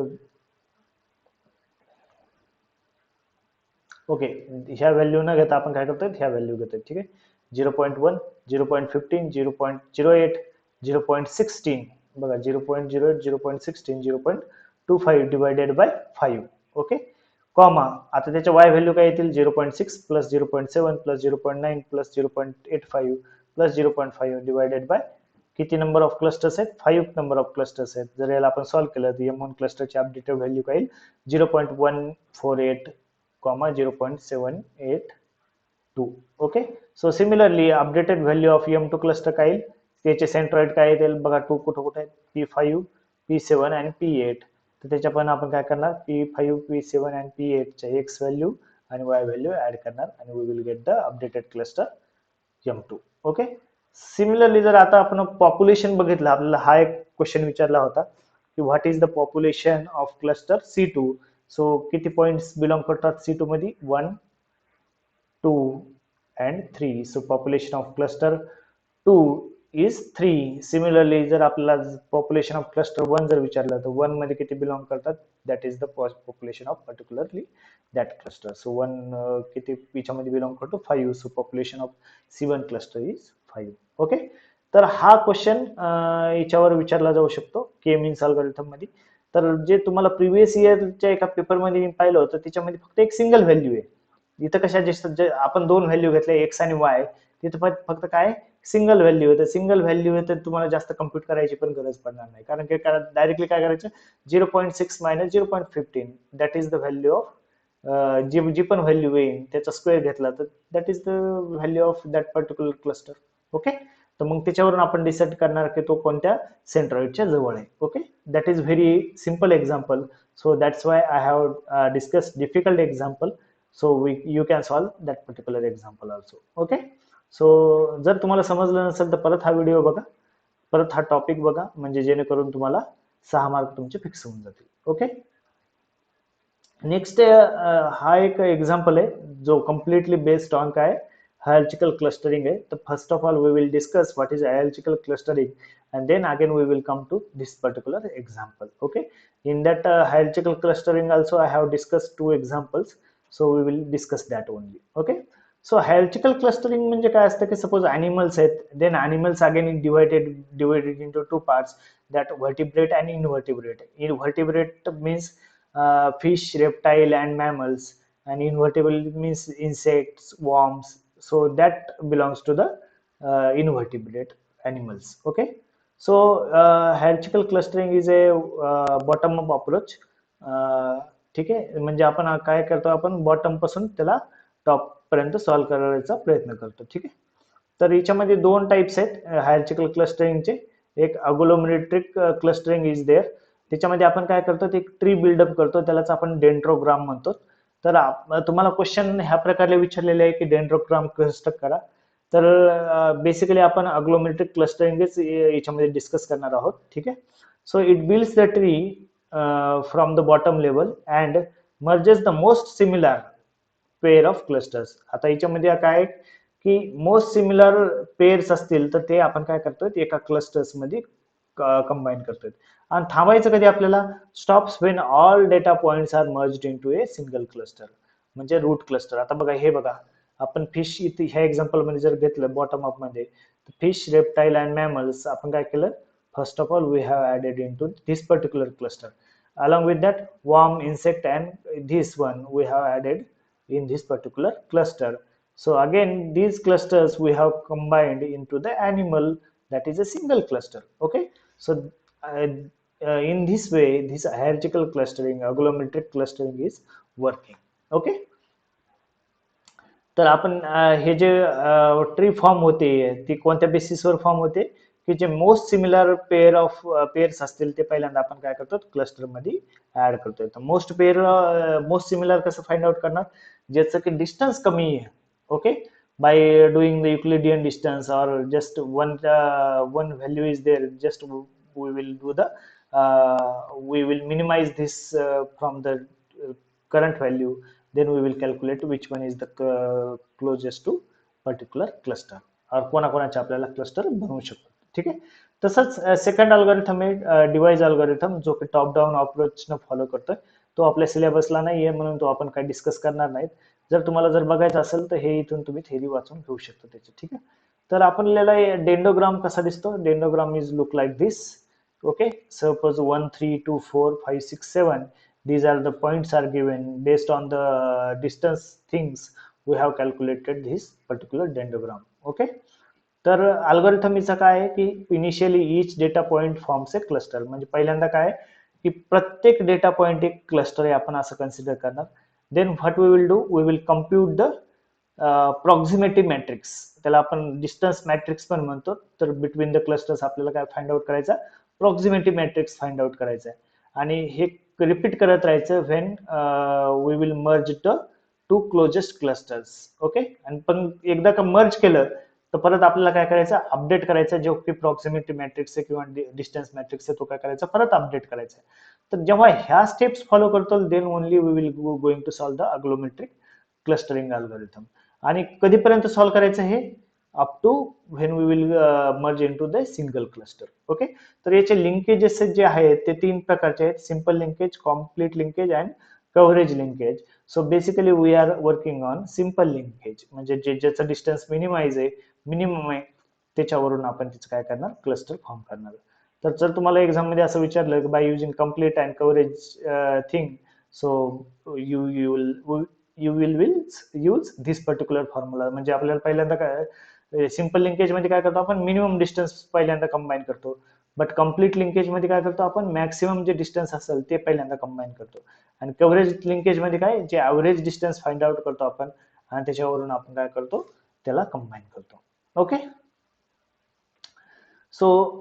ओके ह्या व्हॅल्यू न घेता आपण काय करतोय ह्या व्हॅल्यू घेतोय. ठीक आहे, 0.1, 0.15, 0.08, 0.16 बघा 0.08, 0.16, 0.25 डिवायडेड बाय 5. ओके, कॉमा आता त्याच्या y व्हॅल्यू काय येतील 0.6 plus 0.7 plus 0.9 plus 0.85 plus 0.5 divided by किती नंबर ऑफ क्लस्टर्स आहेत 5 नंबर ऑफ क्लस्टर्स आहेत. जर याला आपण सॉल्व्ह केलं तर m1 क्लस्टरची अपडेटेड व्हॅल्यू काय येईल 0.148 0.782. Okay, so similarly updated value of m2 cluster काय येईल त्याचे सेंट्रॉइड काय येतील बघा 2 कुठे कुठे आहेत P5 P7 आणि P8. तर त्याच्या पण आपण काय करणार P5 P7 आणि P8 च्या x व्हॅल्यू आणि y व्हॅल्यू ऍड करणार आणि we will get the updated cluster m2. Okay, similarly जर आता आपण पॉप्युलेशन बघितलं आपल्याला हा एक क्वेश्चन विचारला होता की what is the population of cluster C2. So किती पॉइंट्स बिलॉंग करतात C2 मध्ये 1 2 and 3. So population of cluster 2 is 3. Similarly जर आपल्याला population of cluster 1 जर विचारलं तर 1 मध्ये किती बिलॉंग करतात that is the population of particularly that cluster. So 1 किती याच्यामध्ये बिलॉंग करतो 5. So population of C1 cluster is 5. Okay, तर हा क्वेश्चन याच्यावर विचारला जाऊ शकतो के मीन्स अल्गोरिथम मध्ये. तर जे तुम्हाला प्रिव्हियस इयरच्या एका पेपरमध्ये मी पाहिलं होतं त्याच्यामध्ये फक्त एक सिंगल व्हॅल्यू आहे. इथं कशा आपण दोन व्हॅल्यू घेतले एक्स आणि वाय तिथं फक्त काय सिंगल व्हॅल्यू आहे. तर सिंगल व्हॅल्यू आहे तर तुम्हाला जास्त कम्प्युट करायची पण गरज पडणार नाही कारण की डायरेक्टली काय करायचं 0.6 minus 0.15 that is the value of G पण व्हॅल्यू येईल त्याचा स्क्वेअर घेतला तर that is the value of that particular cluster. Okay, तर मग त्याच्यावरून आपण डिसाईड करणार की तो कोणत्या सेंट्रॉइडच्या जवळ आहे. Okay, that is very simple example. So that's why I have discuss difficult example. So you can solve that particular example also. Okay, so जर तुम्हाला समजलं नसेल तर परत हा व्हिडिओ बघा, परत हा टॉपिक बघा म्हणजे जेणेकरून तुम्हाला 6 मार्क तुमचे फिक्स होऊन जातील. ओके, नेक्स्ट हा एक एक्झाम्पल आहे जो कम्प्लिटली बेस्ड ऑन काय hierarchical clustering आहे. तर first of all we will discuss what is hierarchical clustering and then again we will come to this particular example. Okay, in that hierarchical clustering also I have discussed 2 examples. So we will discuss that only. Okay, so hierarchical clustering म्हणजे काय असतं की suppose animals आहेत, then animals again divided into 2 parts, that vertebrate and invertebrate. Invertebrate means fish, reptile and mammals, and invertebrate means insects, worms. So that belongs to the invertebrate animals. Okay, so hierarchical clustering is a bottom up approach. ठीक आहे, म्हणजे आपण काय करतो आपण bottom पासून त्याला top पर्यंत सॉल्व्ह करायचा प्रयत्न करतो. ठीक आहे, तर याच्यामध्ये 2 टाइप्स आहेत हायरार्चिकल क्लस्टरिंगचे. एक अग्लोमेरेटिक क्लस्टरिंग इज देअर. त्याच्यामध्ये आपण काय करतो एक ट्री बिल्डअप करतो त्यालाच आपण डेंड्रोग्राम म्हणतो. तर तुम्हाला क्वेश्चन ह्या प्रकारे विचारलेले आहे की डेंड्रोग्राम कन्स्ट्रक्ट करा. तर बेसिकली आपण अग्लोमेरेटिक क्लस्टरिंगच याच्यामध्ये डिस्कस करणार आहोत. ठीक आहे, so it builds the tree from the bottom level and merges the most similar pair of clusters. आता याच्यामध्ये काय की मोस्ट सिमिलर पेअर्स असतील तर ते आपण काय करतोय एका क्लस्टर्स मध्ये कंबाईन करतोय. आणि थांबायचं कधी आपल्याला stops when all data points are merged into a single cluster म्हणजे रूट क्लस्टर. आता बघा हे बघा आपण फिश इथे ह्या एक्झाम्पल मध्ये जर घेतलं बॉटम अप मध्ये फिश, रेप्टाइल अँड मॅमल्स आपण काय केलं first of all we have added into this particular cluster. Along with that worm, insect and this one we have added in this particular cluster. So again these clusters we have combined into the animal, that is a single cluster. Okay, so in this way this hierarchical clustering, agglomerative clustering is working. Okay, तर आपण हे जे tree form होते ती कोणत्या बेसिसवर form होते की जे मोस्ट सिमिलर पेअर्स असतील ते पहिल्यांदा आपण काय करतो क्लस्टर मध्ये ऍड करतोय. तर मोस्ट सिमिलर कसं फाइंड आउट करणार ज्याचं की डिस्टन्स कमी आहे. Okay, by doing the Euclidean distance और just one value is there, just we will minimize this from the current value, then we will calculate which one is the closest to particular cluster or कोणाकोणाचे आपल्याला cluster बनवू शकतो. ठीक आहे, तसंच second algorithm आहे device algorithm जो की टॉप डाऊन अप्रोच न फॉलो करतोय. तो आपल्या सिलेबसला नाही आहे म्हणून तो आपण काही डिस्कस करणार नाहीत. जर तुम्हाला जर बघायचं असेल तर हे इथून तुम्ही थेरी वाचून घेऊ शकता त्याची, ठीक आहे. तर आपल्याला डेंडोग्राम कसा दिसतो, dendrogram is look like this. Okay, suppose 1 3 2 4 5 6 7 these are the points are given based on the distance things we have calculated this particular dendrogram. Okay, तर अल्गोरिथमचा काय आहे की initially each data point forms a cluster, म्हणजे पहिल्यांदा काय आहे की प्रत्येक डेटा पॉइंट एक क्लस्टर आहे आपण असं कन्सिडर करणार. Then what we will do, we will compute the proximity matrix, त्याला आपण डिस्टन्स मॅट्रिक्स पण म्हणतो. तर बिटवीन द क्लस्टर्स आपल्याला काय फाइंड आउट करायचा, प्रॉक्झिमेटी मॅट्रिक्स फाइंड आउट करायचा आहे. आणि हे रिपीट करत राहायचं when we will merge the two closest clusters. Okay, आणि पण एकदा का मर्ज केलं तर परत आपल्याला काय करायचं, अपडेट करायचं, जो की प्रॉक्सिमिटी मॅट्रिक्स आहे किंवा डिस्टन्स मॅट्रिक्स आहे तो काय करायचा, परत अपडेट करायचा. तर जेव्हा ह्या स्टेप्स फॉलो करतो then only we will going to solve the agglomerative clustering algorithm. आणि कधीपर्यंत सॉल्व करायचं हे, up to when we will merge into the single cluster. Okay, तर याचे लिंकेजेस जे आहेत ते तीन प्रकारचे आहेत, simple linkage, complete linkage and coverage linkage. So basically we are working on simple linkage, म्हणजे ज्याचं डिस्टन्स मिनिमम आहे त्याच्यावरून आपण तिचं काय करणार, क्लस्टर फॉर्म करणार. तर जर तुम्हाला एक्झाम मध्ये असं विचारलं by using complete and coverage thing, so you will use this particular formula. म्हणजे आपल्याला पहिल्यांदा काय, सिंपल लिंकेज मध्ये काय करतो आपण, मिनिमम डिस्टन्स पहिल्यांदा कंबाईन करतो. बट कम्प्लीट लिंकेज मध्ये काय करतो आपण, मॅक्सिमम जे डिस्टन्स असेल ते पहिल्यांदा कंबाईन करतो. आणि कव्हरेज लिंकेज मध्ये काय, जे ऍव्हरेज डिस्टन्स फाइंड आउट करतो आपण आणि त्याच्यावरून आपण काय करतो, त्याला कंबाईन करतो. Okay, so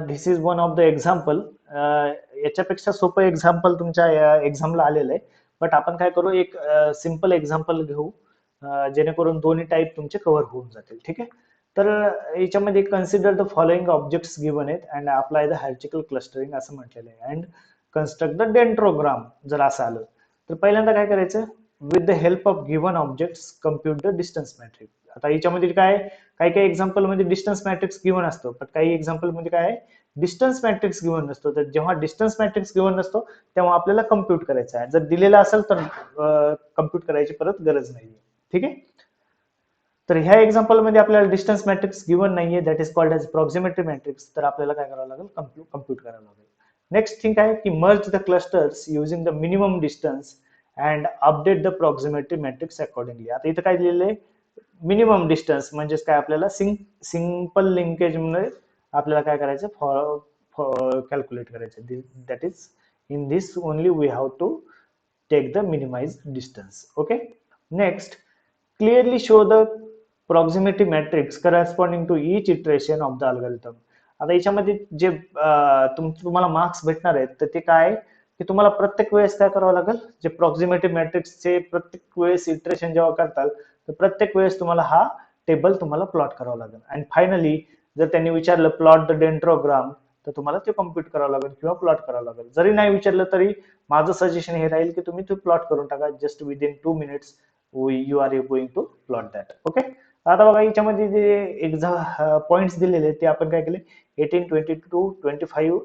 this is one of the example. याच्यापेक्षा सोपं एक्झाम्पल तुमच्या एक्झामला आलेलं आहे, बट आपण काय करू, एक सिंपल एक्झाम्पल घेऊ जेणेकरून दोन्ही टाईप तुमचे कव्हर होऊन जातील. ठीक आहे, तर याच्यामध्ये consider the following objects given आहेत and apply the hierarchical clustering असं म्हटलेलं आहे अँड कन्स्ट्रक्ट द डेंड्रोग्राम. जर असं आलं तर पहिल्यांदा काय करायचं, with the help of given objects compute the distance matrix. आता याच्यामध्ये काय, काही काही एक्झाम्पल मध्ये डिस्टन्स मॅट्रिक्स गिवन असतो, पण काही एक्झाम्पल मध्ये काय आहे, डिस्टन्स मॅट्रिक्स गिवन नसतो. तर जेव्हा डिस्टन्स मॅट्रिक्स गिवन नसतो तेव्हा आपल्याला कम्प्युट करायचं आहे. जर दिलेला असेल तर कम्प्युट करायची परत गरज नाही. ठीक आहे, तर ह्या एक्झाम्पल मध्ये आपल्याला डिस्टन्स मॅट्रिक्स गिवन नाहीये, that is called as proximity matrix. तर आपल्याला काय करावं लागेल, कम्प्युट करावं लागेल. नेक्स्ट थिंग काय की merge the clusters using the minimum distance and update the proximity matrix accordingly. आता इथं काय दिलेलं आहे, मिनिमम डिस्टन्स म्हणजेच काय, आपल्याला सिंपल लिंकेज मध्ये आपल्याला काय करायचं, कॅल्क्युलेट करायचं. That is in this only we have to take the minimized distance. Okay, next clearly show the proximity matrix corresponding to each iteration of the algorithm. आता याच्यामध्ये जे तुम्हाला मार्क्स भेटणार आहेत तर ते काय की तुम्हाला प्रत्येक वेळेस काय करावं लागेल, जे प्रॉक्सिमिटी मॅट्रिक्सचे प्रत्येक वेळेस इटरेशन जेव्हा करताल तर प्रत्येक वेळेस तुम्हाला हा टेबल तुम्हाला प्लॉट करावा लागेल. आणि फायनली जर त्यांनी विचारलं प्लॉट द डेंड्रोग्राम तर तुम्हाला ते कम्प्युट करावं लागेल किंवा प्लॉट करावं लागेल. जरी नाही विचारलं तरी माझं सजेशन हे राहील की तुम्ही ते प्लॉट करून टाका. Just within 2 minutes you are going to plot that. Okay, आता बघा याच्यामध्ये जे एक्झाम पॉइंट्स दिलेले ते आपण काय केले, 18 22 25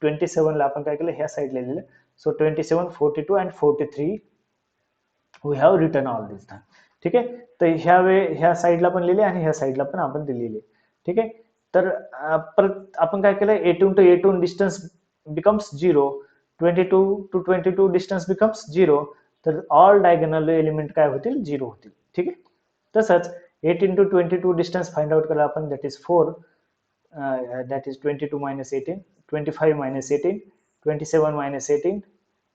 27 ला आपण काय केलं, ह्या साईडला लिहिलं. So 27 42 and 43 we have return all this. ठीक आहे, तर ह्या साईडला पण लिहिले आणि ह्या साईडला पण आपण दिलेले. ठीक आहे, तर परत आपण काय केलं, 18 to 18 distance becomes 0, 22 to 22 distance becomes 0. तर ऑल डायगोनल एलिमेंट काय होतील, 0 होतील. ठीक आहे, तसंच 18 to 22 डिस्टन्स फाइंड आउट करा आपण, that is 4, that is 22 minus 18, 25 minus 18, 27 minus 18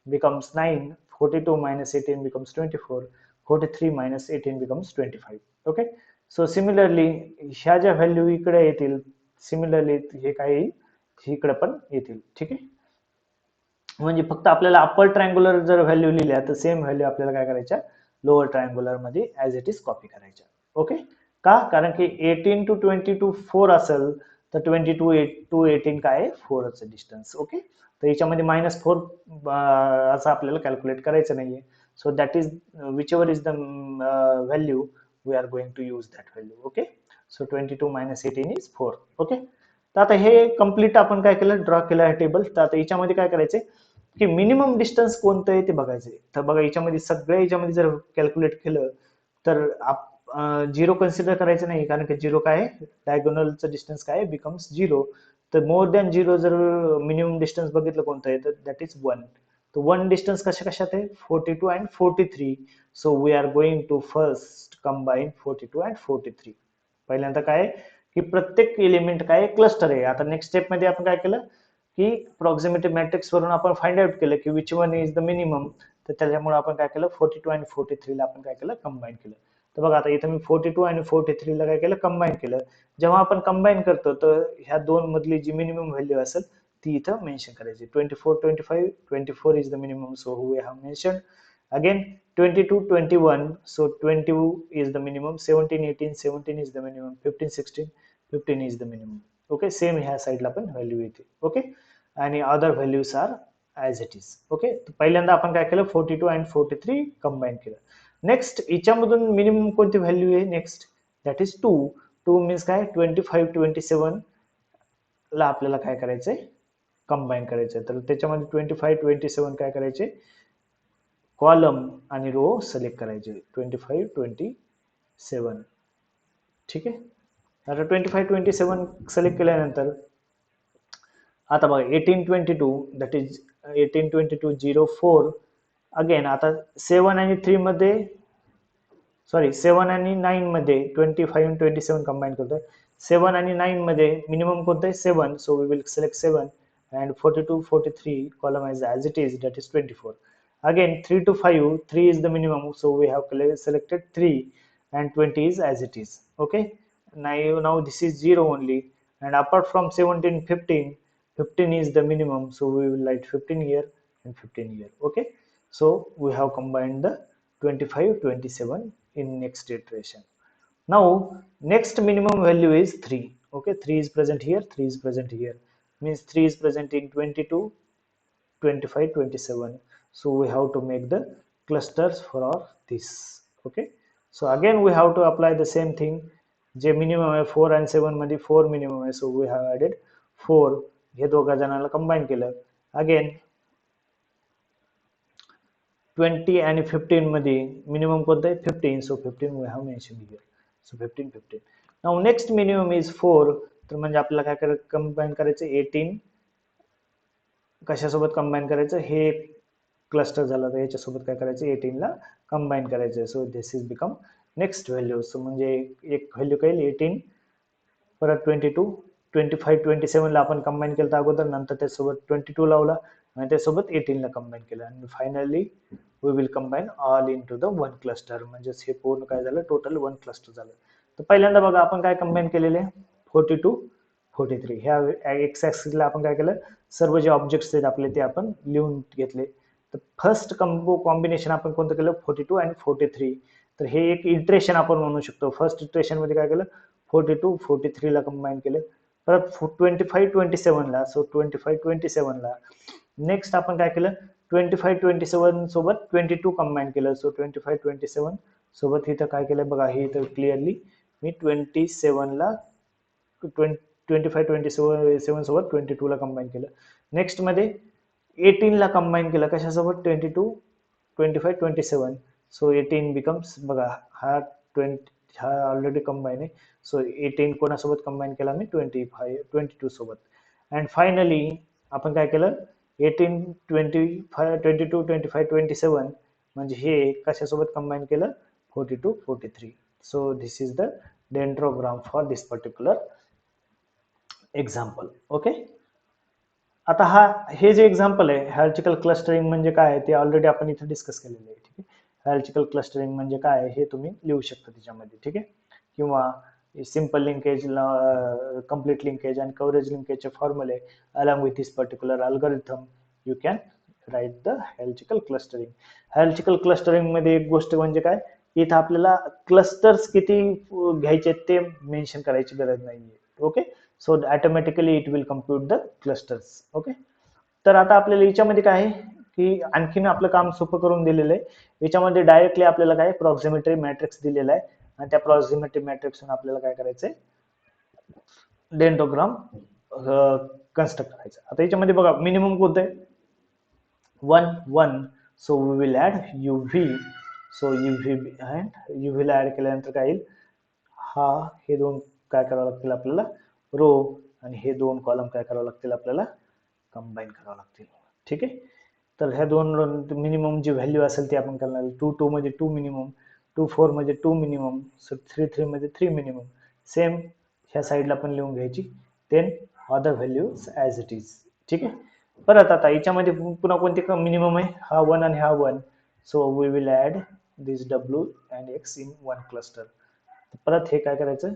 becomes 9, 42 minus 18 becomes 24, 43 minus 18 becomes 25. Okay, so similarly ह्या ज्या व्हॅल्यू इकडे येतील, सिमिलरली हे काय येईल, इकडे पण येतील. ठीक आहे, म्हणजे फक्त आपल्याला अप्पर ट्रायंग्युलर जर व्हॅल्यू लिहिल्या तर सेम व्हॅल्यू आपल्याला काय करायच्या, लोअर ट्रायंग्युलर मध्ये ऍज इट इज कॉपी करायच्या. ओके, का, कारण की 18 to 22 4 असेल तर 22 to 18 काय आहे, 4च डिस्टन्स. ओके, तर याच्यामध्ये -4 असं आपल्याला कॅल्क्युलेट करायचं नाहीये. So that is whichever is the value we are going to use that value. Okay, so 22 minus 18 is 4. Okay, तर आता हे कम्प्लीट आपण काय केलं, ड्रॉ केलं आहे टेबल. तर आता याच्यामध्ये काय करायचे, की मिनिमम डिस्टन्स कोणतं आहे ते बघायचं आहे. तर बघा याच्यामध्ये सगळ्या याच्यामध्ये जर कॅल्क्युलेट केलं तर झिरो कन्सिडर करायचं नाही, कारण की झिरो काय आहे, डायगोनलचं डिस्टन्स काय बिकम्स झिरो. तर मोर दॅन झिरो जर मिनिमम डिस्टन्स बघितलं कोणतं आहे तर दॅट इज वन. तर वन डिस्टन्स कशा कशात आहे, 42 and 43. So we are going to first combine 42 and 43. पहिल्यांदा काय आहे की प्रत्येक एलिमेंट काय क्लस्टर आहे. आता नेक्स्ट स्टेप मध्ये आपण काय केलं की प्रॉक्सिमिटी मॅट्रिक्स वरून आपण फाइंड आउट केलं की which one is the minimum. तर त्याच्यामुळे आपण काय केलं 42 आणि 43 ला आपण काय केलं कंबाईन केलं. तर बघा आता इथं मी 42 आणि 43 ला काय केलं कंबाईन केलं. जेव्हा आपण कंबाईन करतो तर ह्या दोन मधली जी मिनिमम व्हॅल्यू असेल ती इथं मेन्शन करायची. 24 25, 24 is the minimum, so we have mention. Again 22 21, so 20 is the minimum. 17 18, 17 is the minimum. 15 16, 15 is the minimum. Okay, same ह्या साईडला पण व्हॅल्यू येते. ओके, आणि other values are as it is. Okay, पहिल्यांदा आपण काय केलं 42 आणि 43 कंबाईन केलं. नेक्स्ट याच्यामधून मिनिमम कोणती व्हॅल्यू आहे नेक्स्ट, दॅट इज 2. 2 मीन्स काय 25 27 ला आपल्याला काय करायचंय कंबाईन करायचंय. तर त्याच्यामध्ये 25 27 काय करायचे, कॉलम आणि रो सिलेक्ट करायचे 25 27. ठीक आहे, आता 25 27 सिलेक्ट केल्यानंतर आता बघा 1822 दॅट इज 1822 अगेन आता 7 आणि 3 मध्ये, सॉरी 7 आणि 9 मध्ये 25 आणि 27 कंबाईन करतोय. 7 आणि 9 मध्ये मिनिमम कोणतं आहे 7, so we will select 7 and 42 43 column as it is, that is 24. Again 3 to 5, 3 is the minimum, so we have selected 3 and 20 is as it is. Okay, now this is 0 only, and apart from 17 15, 15 is the minimum, so we will write 15 here and 15 here. Okay, so we have combined the 25 27 in next iteration. Now next minimum value is 3. Okay, 3 is present here, 3 is present here, means 3 is present in 22 25 27. So we have to make the clusters for this. Okay, so again we have to apply the same thing. जे minimum आहे 4 आणि 7 मध्ये 4 minimum आहे, so we have added 4. हे दोघा जणांना combine केलं. Again 20 आणि 15 मध्ये मिनिमम कोणतं आहे 15, so 15 we have mention here, so 15 15. Now next minimum is 4. तर म्हणजे आपल्याला काय कंबाईन करायचं 18 कशासोबत कंबाईन करायचं, हे क्लस्टर झालं तर याच्यासोबत काय करायचं 18 ला कंबाईन करायचं. So this is become next value. So म्हणजे एक व्हॅल्यू काय 18, परत 22 25 27 ला आपण कंबाईन केलं अगोदर, नंतर त्यासोबत 22 लावला आणि त्यासोबत 18 ला कंबाईन केलं, आणि finally we will combine all in to the one cluster. म्हणजेच हे पूर्ण काय झालं टोटल वन क्लस्टर झालं. तर पहिल्यांदा बघा आपण काय कंबाईन केलेले 42 43. ह्या एक्स ऍक्सिसला आपण काय केलं सर्व जे ऑब्जेक्ट्स आहेत आपले ते आपण लिहून घेतले. तर फर्स्ट कॉम्बिनेशन आपण कोणतं केलं 42 आणि 43. तर हे एक इटरेशन आपण म्हणू शकतो. फर्स्ट इटरेशन मध्ये काय केलं 42 43 ला कंबाईन केलं, परत 25 27 ला, सो 25 27 ला. नेक्स्ट आपण काय केलं 25 27 सोबत 22 कंबाईन केलं, सो 25 27 सोबत इथं काय केलं बघा, हे इथं क्लिअरली मी 27 ला 25 27 सोबत 22 ला कंबाईन केलं. नेक्स्ट मध्ये 18 ला कंबाईन केलं कशासोबत 22 25 27, सो 18 बिकम्स बघा हा 20 हा ऑलरेडी कंबाईन आहे, सो 18 कोणासोबत कंबाईन केला मी 22 सोबत. अँड फायनली आपण काय केलं 18 25 22 25 27 म्हणजे हे कशासोबत कंबाईन केलं 42 43. So this is the dendrogram for this particular example. Okay, आता हे जे एक्झाम्पल आहे हायरार्चिकल क्लस्टरिंग म्हणजे काय ते ऑलरेडी आपण इथे डिस्कस केलेलं आहे. ठीक आहे, हायरार्चिकल क्लस्टरिंग म्हणजे काय हे तुम्ही लिहू शकता त्याच्यामध्ये. ठीक आहे, किंवा सिंपल लिंकेज, कम्प्लीट लिंकेज आणि कव्हरेज लिंकेजचे फॉर्म्युले along with this particular algorithm you can write the hierarchical clustering. Hierarchical clustering मध्ये एक गोष्ट म्हणजे काय, इथं आपल्याला क्लस्टर्स किती घ्यायचे ते मेन्शन करायची गरज नाहीये. Okay, so automatically it will compute the clusters. Okay, तर आता आपल्याला याच्यामध्ये काय आहे की आणखीन आपलं काम सोपं करून दिलेलं आहे. याच्यामध्ये डायरेक्टली आपल्याला काय प्रॉक्सिमिटी मॅट्रिक्स दिलेला आहे, आणि त्या प्रॉक्सिमिटी मॅट्रिक्स आपल्याला काय करायचंय डेंडोग्राम कन्स्ट्रक्ट करायचं. आता याच्यामध्ये बघा मिनिमम कोणतं आहे 1 so we will add uv, so uv and uv ला ऍड केल्यानंतर काय येईल, हा हे दोन काय करावं लागतील आपल्याला, रो आणि हे दोन कॉलम काय करावं लागतील आपल्याला, कंबाईन करावं लागतील. ठीक आहे. तर ह्या दोन मिनिमम जी व्हॅल्यू असेल ती आपण करणार, 2 मध्ये 2 मिनिमम, 4 मध्ये 2 मिनिमम, 3 मध्ये 3 मिनिमम, सेम ह्या साईडला पण लिहून घ्यायची, then other values as it is. ठीक आहे. परत आता याच्यामध्ये पुन्हा कोणते मिनिमम आहे, हा 1 आणि हा 1, so we will add this W and X in one cluster. परत हे काय करायचं,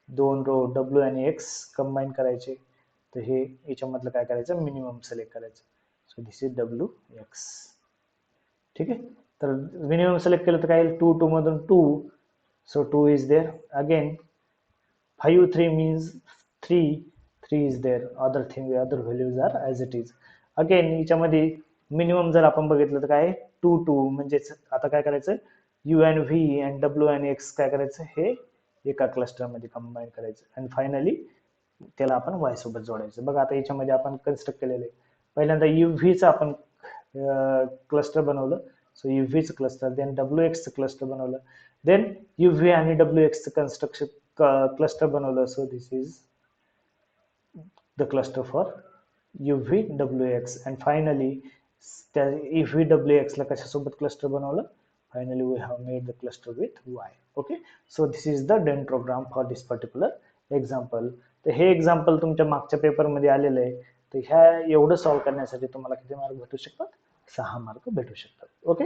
दोन रो डब्ल्यू आणि एक्स कंबाईन करायचे, तर हे याच्यामधलं काय करायचं, मिनिमम सिलेक्ट करायचं, so this is W X. ठीक आहे. तर मिनिमम सिलेक्ट केलं तर काय येईल, 2 मधून 2, so 2 is there, again 5 3 means 3 is there, other values are as it is. Again याच्यामध्ये मिनिमम जर आपण बघितलं तर काय, 2 म्हणजे आता काय करायचं, you and V and W and x काय करायचं, हे एका क्लस्टरमध्ये कंबाईन करायचं, आणि फायनली त्याला आपण वाय सोबत जोडायचं. बघा आता याच्यामध्ये आपण कन्स्ट्रक्ट केलेलं आहे, पहिल्यांदा युव्हीचं आपण क्लस्टर बनवलं, सो युव्हीचं क्लस्टर, देन डब्ल्यू एक्सचं क्लस्टर बनवलं, देन युव्ही आणि डब्ल्यू एक्सचं कन्स्ट्रक्शन क्लस्टर बनवलं, so this is the cluster for UV WX, and finally UV WX ला कशासोबत क्लस्टर बनवलं, finally we have made the cluster with Y. Okay, so this is the dendrogram for this particular example. तर हे example तुमच्या मागच्या paper मध्ये आलेलं आहे, तर ह्या एवढं सॉल्व्ह करण्यासाठी तुम्हाला किती मार्क भेटू शकतात, 6 मार्क भेटू शकतात. Okay,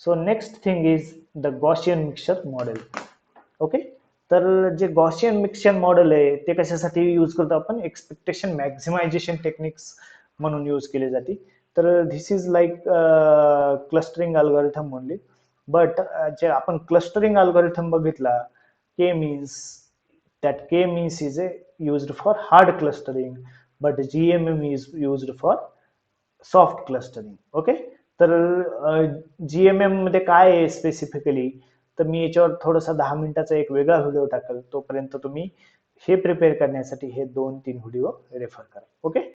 so next thing is the Gaussian mixture model. Okay, तर जे गॉशियन मिक्सचर मॉडेल आहे ते कशासाठी यूज करतो आपण, एक्सपेक्टेशन मॅक्झिमायझेशन टेक्निक्स म्हणून यूज केली जाते. तर this is like clustering algorithm only, but जे आपण क्लस्टरिंग अल्गोरिथम बघितला, के means that K means is used for hard clustering, but GMM is used for soft clustering. Okay, तर GMM मध्ये काय आहे स्पेसिफिकली, तर मी याच्यावर थोडासा 10 मिनिटाचा एक वेगळा व्हिडिओ टाकेल, तोपर्यंत तुम्ही हे प्रिपेअर करण्यासाठी हे 2-3 व्हिडिओ रेफर करा. ओके.